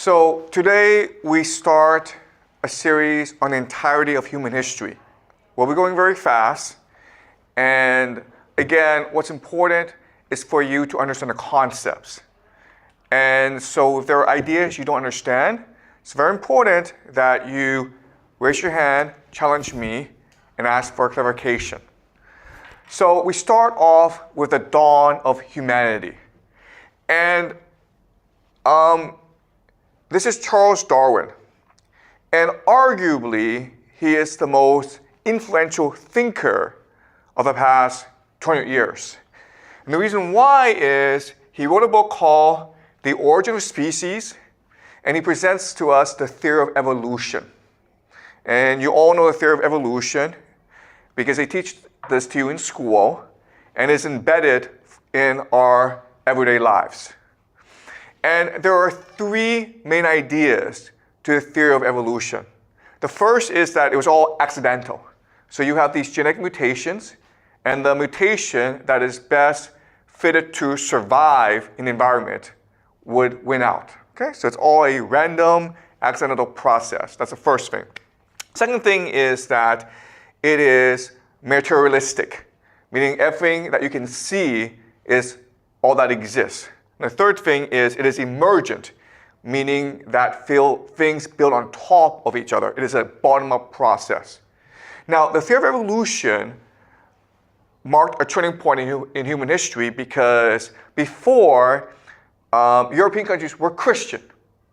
So today we start a series on the entirety of human history. We'll be going very fast. And again, what's important is for you to understand the concepts. And so if there are ideas you don't understand, it's very important that you raise your hand, challenge me, and ask for clarification. So we start off with the dawn of humanity. And this is Charles Darwin. And arguably, he is the most influential thinker of the past 200 years. And the reason why is he wrote a book called The Origin of Species, and he presents to us the theory of evolution. And you all know the theory of evolution because they teach this to you in school, and it's embedded in our everyday lives. And there are three main ideas to the theory of evolution. The first is that it was all accidental. So you have these genetic mutations, and the mutation that is best fitted to survive in the environment would win out. Okay? So it's all a random, accidental process. That's the first thing. Second thing is that it is materialistic, meaning everything that you can see is all that exists. And the third thing is it is emergent, meaning that things build on top of each other. It is a bottom-up process. Now, the theory of evolution marked a turning point in human history because before, European countries were Christian.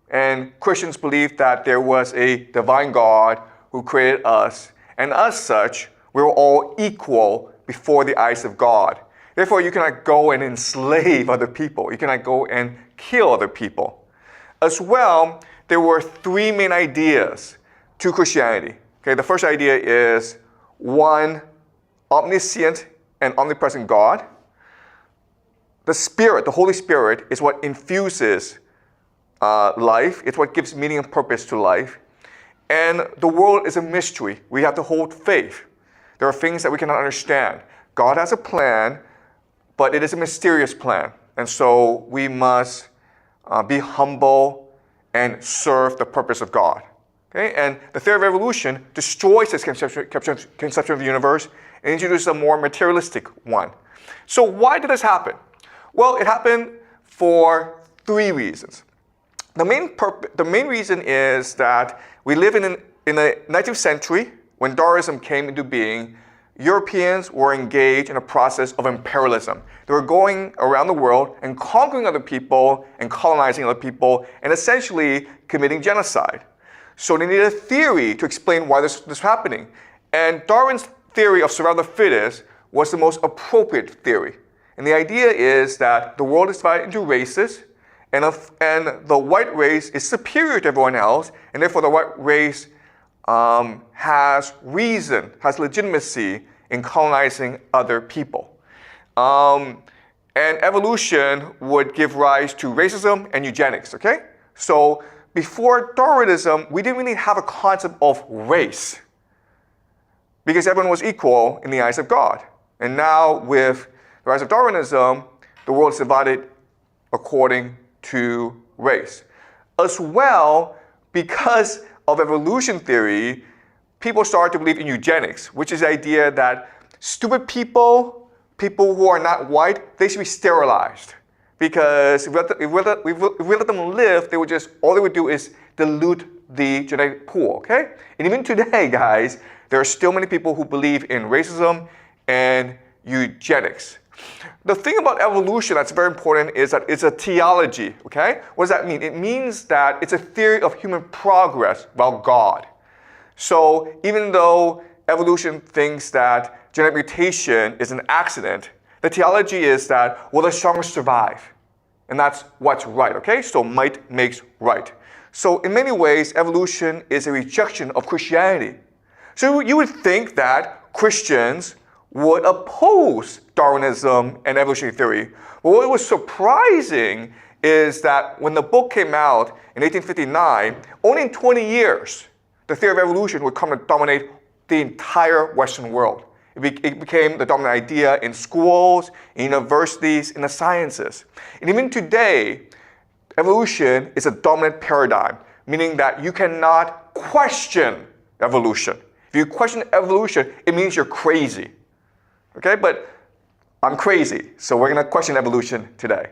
And Christians believed that there was a divine God who created us. And as such, we were all equal before the eyes of God. Therefore, you cannot go and enslave other people. You cannot go and kill other people. As well, there were three main ideas to Christianity. Okay, the first idea is one, omniscient and omnipresent God. The Spirit, the Holy Spirit, is what infuses life. It's what gives meaning and purpose to life. And the world is a mystery. We have to hold faith. There are things that we cannot understand. God has a plan, but it is a mysterious plan. And so we must be humble and serve the purpose of God. Okay? And the theory of evolution destroys this conception of the universe and introduces a more materialistic one. So why did this happen? Well, it happened for three reasons. The main reason is that we live in the 19th century, when Darwinism came into being. Europeans were engaged in a process of imperialism. They were going around the world and conquering other people and colonizing other people and essentially committing genocide. So they needed a theory to explain why this was happening. And Darwin's theory of survival of the fittest was the most appropriate theory. And the idea is that the world is divided into races, and the white race is superior to everyone else, and therefore the white race has reason, has legitimacy in colonizing other people. And evolution would give rise to racism and eugenics, okay? So before Darwinism, we didn't really have a concept of race because everyone was equal in the eyes of God. And now with the rise of Darwinism, the world is divided according to race. As well, because of evolution theory, people started to believe in eugenics, which is the idea that stupid people who are not white, they should be sterilized. Because if we let them live, all they would do is dilute the genetic pool, okay? And even today, guys, there are still many people who believe in racism and eugenics. The thing about evolution that's very important is that it's a theology, okay? What does that mean? It means that it's a theory of human progress about God. So even though evolution thinks that genetic mutation is an accident, the theology is that, well, the strongest survive. And that's what's right, okay? So might makes right. So in many ways, evolution is a rejection of Christianity. So you would think that Christians would oppose Darwinism and evolutionary theory. But what was surprising is that when the book came out in 1859, only in 20 years, the theory of evolution would come to dominate the entire Western world. It became the dominant idea in schools, in universities, in the sciences. And even today, evolution is a dominant paradigm, meaning that you cannot question evolution. If you question evolution, it means you're crazy. Okay, but I'm crazy, so we're going to question evolution today.